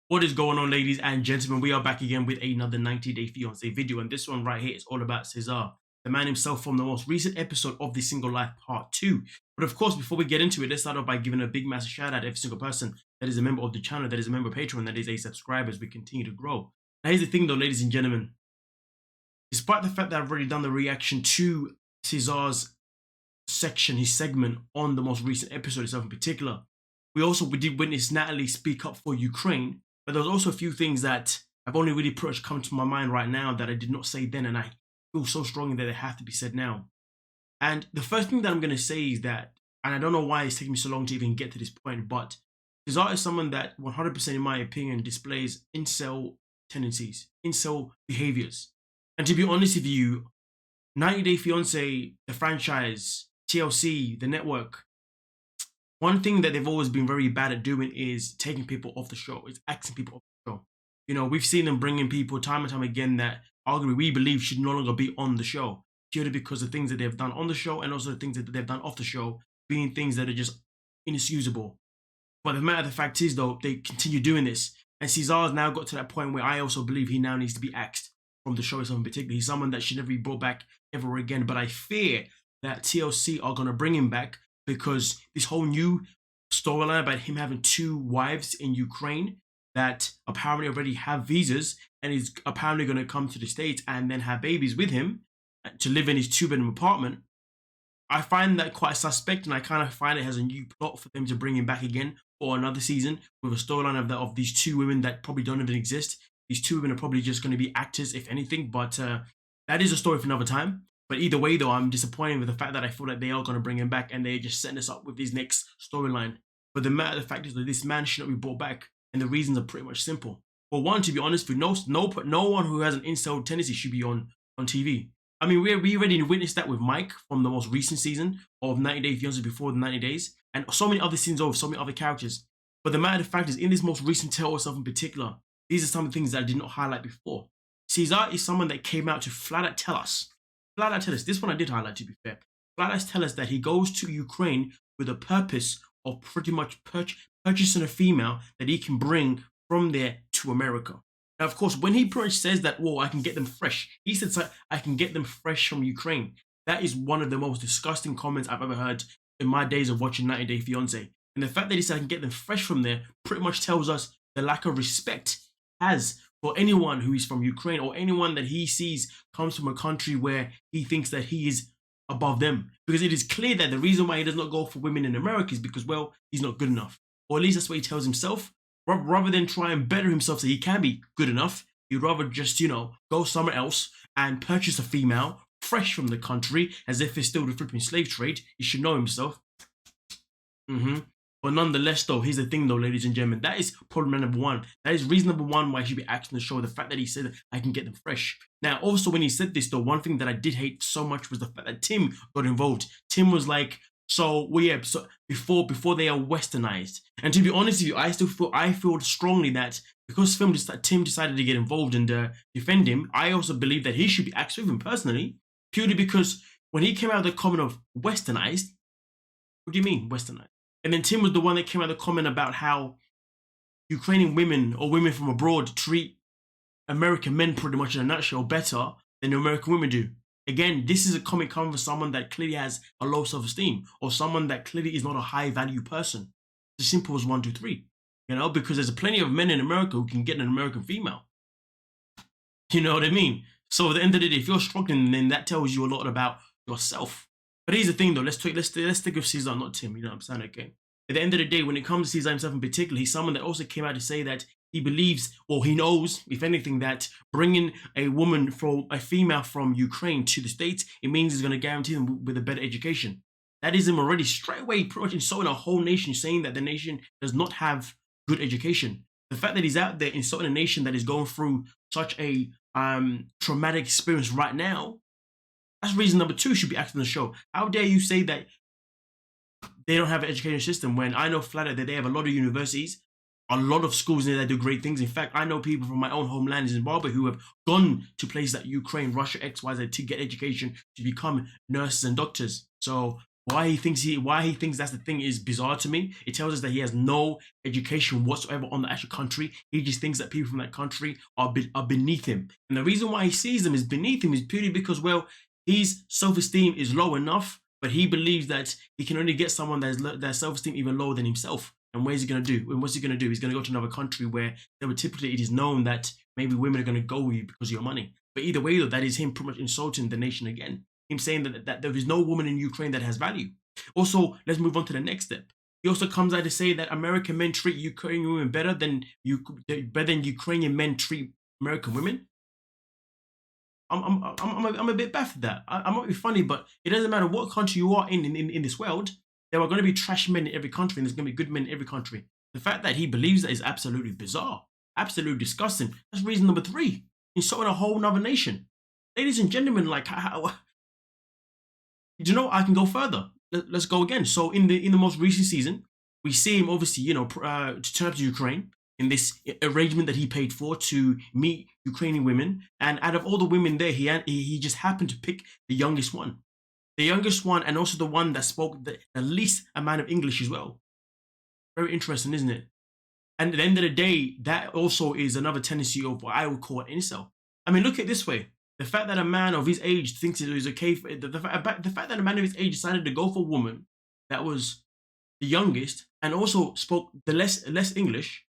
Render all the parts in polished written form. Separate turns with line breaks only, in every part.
What is going on, ladies and gentlemen? We are back again with another 90-Day Fiance video, and this one right here is all about Caesar, the man himself, from the most recent episode of The Single Life Part 2. But of course, before we get into it, let's start off by giving a big massive shout out to every single person that is a member of the channel, that is a member of Patreon, that is a subscriber as we continue to grow. Now here's the thing though, ladies and gentlemen. Despite the fact that I've already done the reaction to Caesar's section, his segment on the most recent episode itself in particular, we did witness Natalie speak up for Ukraine. But there's also a few things that have only really pretty much come to my mind right now that I did not say then, and I feel so strongly that they have to be said now. And the first thing that I'm going to say is that, and I don't know why it's taking me so long to even get to this point, but Cesar is someone that 100% in my opinion displays incel tendencies, incel behaviors. And to be honest with you, 90 Day Fiance, the franchise, TLC, the network, one thing that they've always been very bad at doing is taking people off the show, is axing people off the show. You know, we've seen them bringing people time and time again that arguably we believe should no longer be on the show, purely because of things that they've done on the show and also the things that they've done off the show being things that are just inexcusable. But the matter of the fact is, though, they continue doing this. And Cesar's now got to that point where I also believe he now needs to be axed from the show itself in particular. He's someone that should never be brought back ever again. But I fear that TLC are going to bring him back, because this whole new storyline about him having 2 wives in Ukraine that apparently already have visas and is apparently going to come to the States and then have babies with him to live in his 2-bedroom apartment, I find that quite suspect, and I kind of find it as a new plot for them to bring him back again for another season with a storyline of these 2 women that probably don't even exist. These 2 women are probably just going to be actors, if anything, but that is a story for another time. But either way, though, I'm disappointed with the fact that I feel like they are going to bring him back and they're just setting us up with his next storyline. But the matter of the fact is that this man should not be brought back, and the reasons are pretty much simple. For one, to be honest, with no one who has an incel tendency should be on TV. I mean, we already witnessed that with Mike from the most recent season of 90 Day Fiancé before the 90 days, and so many other scenes of so many other characters. But the matter of the fact is, in this most recent tale itself in particular, these are some of the things that I did not highlight before. Caesar is someone that came out to flat out tell us, this one I did highlight, to be fair, flat out tell us that he goes to Ukraine with a purpose of pretty much purchasing a female that he can bring from there to America. Now, of course, when he pretty much says that, whoa, I can get them fresh, he said, I can get them fresh from Ukraine. That is one of the most disgusting comments I've ever heard in my days of watching 90 Day Fiancé. And the fact that he said I can get them fresh from there pretty much tells us the lack of respect he has for anyone who is from Ukraine, or anyone that he sees comes from a country where he thinks that he is above them. Because it is clear that the reason why he does not go for women in America is because, well, he's not good enough. Or at least that's what he tells himself. Rather than try and better himself so he can be good enough, he'd rather just, go somewhere else and purchase a female fresh from the country as if it's still the flipping slave trade. He should know himself. But nonetheless, though, here's the thing, though, ladies and gentlemen. That is problem number 1. That is reason number 1 why he should be acting the show. The fact that he said that I can get them fresh. Now, also, when he said this, though, one thing that I did hate so much was the fact that Tim got involved. Tim was like, so before they are westernized. And to be honest with you, I feel strongly that because Tim decided to get involved and defend him, I also believe that he should be axed with him personally, purely because when he came out of the comment of westernized, what do you mean westernized? And then Tim was the one that came out of the comment about how Ukrainian women or women from abroad treat American men pretty much in a nutshell better than the American women do. Again, this is a comment coming from someone that clearly has a low self-esteem, or someone that clearly is not a high-value person. It's as simple as 1, 2, 3. Because there's plenty of men in America who can get an American female. You know what I mean? So at the end of the day, if you're struggling, then that tells you a lot about yourself. But here's the thing, though. Let's stick with Caesar, not Tim. You know what I'm saying? Okay. At the end of the day, when it comes to Caesar himself in particular, he's someone that also came out to say that he believes, or he knows, if anything, that bringing a female from Ukraine to the States, it means he's going to guarantee them with a better education. That is him already straight away pretty much insulting a whole nation, saying that the nation does not have good education. The fact that he's out there insulting a nation that is going through such a traumatic experience right now, that's reason number 2 should be acting the show. How dare you say that they don't have an education system when I know flat out that they have a lot of universities, a lot of schools in there that do great things. In fact, I know people from my own homeland in Zimbabwe who have gone to places like Ukraine, Russia, XYZ to get education, to become nurses and doctors. So Why he thinks that's the thing is bizarre to me. It tells us that he has no education whatsoever on the actual country. He just thinks that people from that country are beneath him. And the reason why he sees them as beneath him is purely because, well, his self-esteem is low enough, but he believes that he can only get someone that's self-esteem even lower than himself. And what is he going to do? And what's he going to do? He's going to go to another country where typically it is known that maybe women are going to go with you because of your money. But either way, though, that is him pretty much insulting the nation again. Him saying that there is no woman in Ukraine that has value. Also, let's move on to the next step. He also comes out to say that American men treat Ukrainian women better than Ukrainian men treat American women. I'm a bit baffled that. I'm not be funny, but it doesn't matter what country you are in this world. There are going to be trash men in every country, and there's going to be good men in every country. The fact that he believes that is absolutely bizarre, absolutely disgusting. That's reason number 3. Insulting a whole nother nation. Ladies and gentlemen, like how do you know? I can go further. Let's go again. So in the most recent season, we see him obviously, to turn up to Ukraine in this arrangement that he paid for to meet Ukrainian women. And out of all the women there, he just happened to pick the youngest one. The youngest one, and also the one that spoke the least amount of English as well. Very interesting, isn't it? And at the end of the day, that also is another tendency of what I would call an incel. I mean, look at it this way. The fact that a man of his age thinks it is okay, the fact that a man of his age decided to go for a woman that was the youngest and also spoke the less English,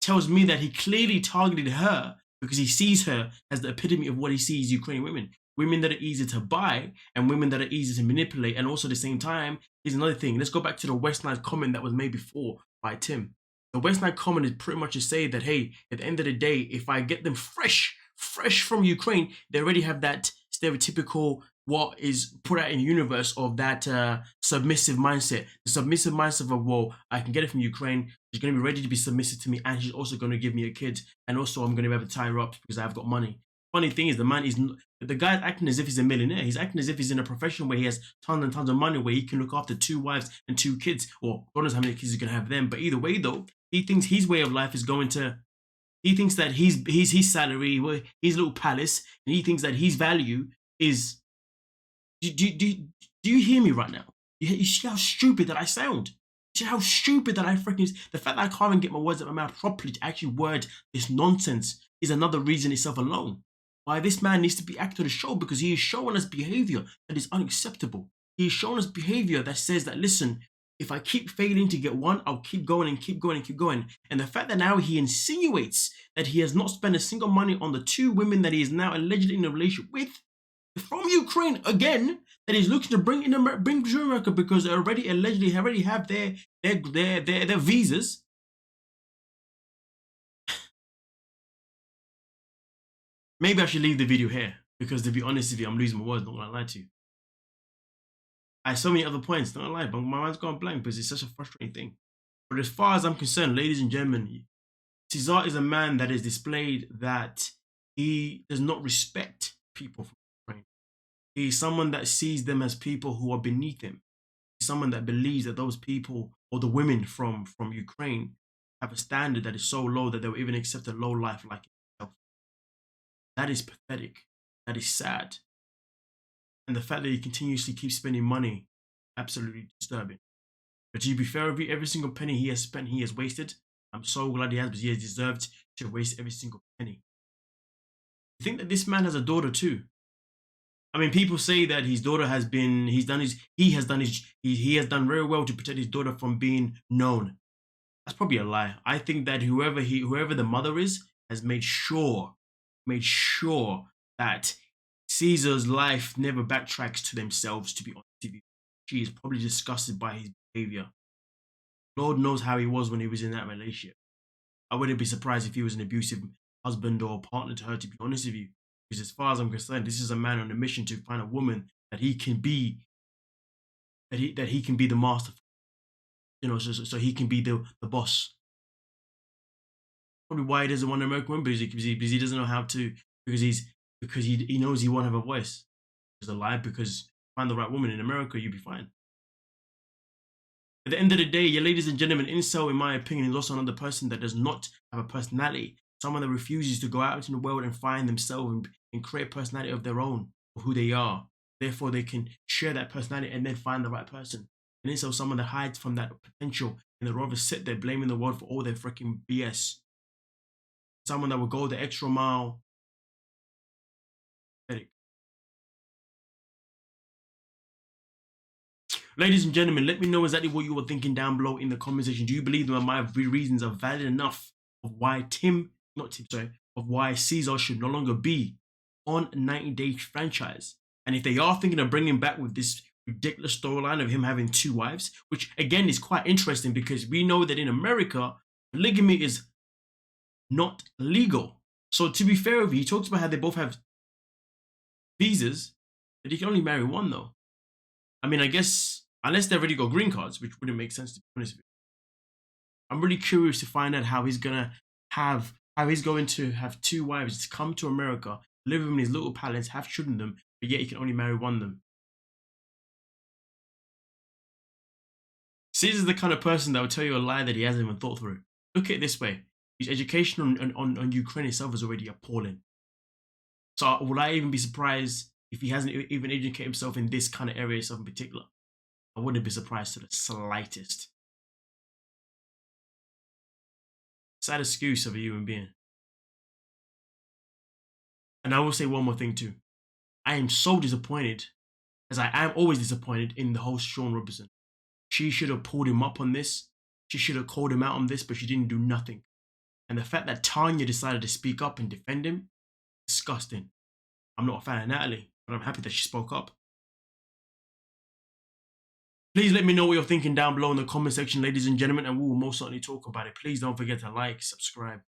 tells me that he clearly targeted her because he sees her as the epitome of what he sees Ukrainian women. Women that are easy to buy and women that are easy to manipulate. And also at the same time, here's another thing. Let's go back to the West Nile comment that was made before by Tim. The West Nile comment is pretty much to say that, hey, at the end of the day, if I get them fresh from Ukraine, they already have that stereotypical what is put out in the universe of that submissive mindset. The submissive mindset of, well, I can get it from Ukraine. She's going to be ready to be submissive to me, and she's also going to give me a kid, and also I'm going to be able to tie her up because I've got money. Funny thing is, the guy's acting as if he's a millionaire. He's acting as if he's in a profession where he has tons and tons of money, where he can look after 2 wives and 2 kids, or God knows how many kids he's going to have them. But either way, though, he thinks his way of life is going to. He thinks that his salary, his little palace, and he thinks that his value is. Do you hear me right now? You see how stupid that I sound? You see how stupid that I freaking is? The fact that I can't even get my words out of my mouth properly to actually word this nonsense is another reason itself alone why this man needs to be acted to the show, because he is showing us behavior that is unacceptable. He is showing us behavior that says that, listen, if I keep failing to get one, I'll keep going and keep going and keep going. And the fact that now he insinuates that he has not spent a single money on the 2 women that he is now allegedly in a relationship with from Ukraine again, that he's looking to bring to America because they already have their visas. Maybe I should leave the video here because, to be honest with you, I'm losing my words. Not gonna lie to you. I have so many other points. Not gonna lie, but my mind's gone blank because it's such a frustrating thing. But as far as I'm concerned, ladies and gentlemen, Caesar is a man that has displayed that he does not respect people from Ukraine. He's someone that sees them as people who are beneath him. He's someone that believes that those people, or the women from Ukraine, have a standard that is so low that they will even accept a low life like himself. That is pathetic. That is sad. And the fact that he continuously keeps spending money, absolutely disturbing. But to be fair with you, every single penny he has spent, he has wasted. I'm so glad he has, because he has deserved to waste every single penny. You think that this man has a daughter too? I mean, people say that his daughter has done very well to protect his daughter from being known. That's probably a lie. I think that whoever the mother is has made sure that Caesar's life never backtracks to themselves, to be honest with you. She is probably disgusted by his behavior. Lord knows how he was when he was in that relationship. I wouldn't be surprised if he was an abusive husband or partner to her, to be honest with you. Because as far as I'm concerned, this is a man on a mission to find a woman that he can be, that he can be the master, so he can be the boss. Probably why he doesn't want an American woman, because he doesn't know how to, because he knows he won't have a voice. It's a lie, because find the right woman in America, you'll be fine. At the end of the day, ladies and gentlemen, incel, in my opinion, is also another person that does not have a personality. Someone that refuses to go out into the world and find themselves and create a personality of their own, of who they are. Therefore, they can share that personality and then find the right person. And instead of someone that hides from that potential and they'd rather sit there blaming the world for all their freaking BS. Someone that will go the extra mile. Ladies and gentlemen, let me know exactly what you were thinking down below in the comment section. Do you believe that my reasons are valid enough of why of why Caesar should no longer be on 90 Day franchise? And if they are thinking of bringing back with this ridiculous storyline of him having 2 wives, which again is quite interesting because we know that in America, polygamy is not legal. So to be fair with you, he talks about how they both have visas, but he can only marry one though. I mean, I guess, unless they've already got green cards, which wouldn't make sense to be honest with you. I'm really curious to find out how he's going to have 2 wives to come to America, live in his little palace, have children with them, but yet he can only marry one of them. Caesar's the kind of person that will tell you a lie that he hasn't even thought through. Look at it this way. His education on Ukraine itself is already appalling. So would I even be surprised if he hasn't even educated himself in this kind of area itself in particular? I wouldn't be surprised to the slightest. Sad excuse of a human being. And I will say one more thing too. I am so disappointed, as I am always disappointed in the host Sean Robertson. She should have pulled him up on this. She should have called him out on this, but she didn't do nothing. And the fact that Tanya decided to speak up and defend him, disgusting. I'm not a fan of Natalie, but I'm happy that she spoke up. Please let me know what you're thinking down below in the comment section, ladies and gentlemen, and we will most certainly talk about it. Please don't forget to like, subscribe,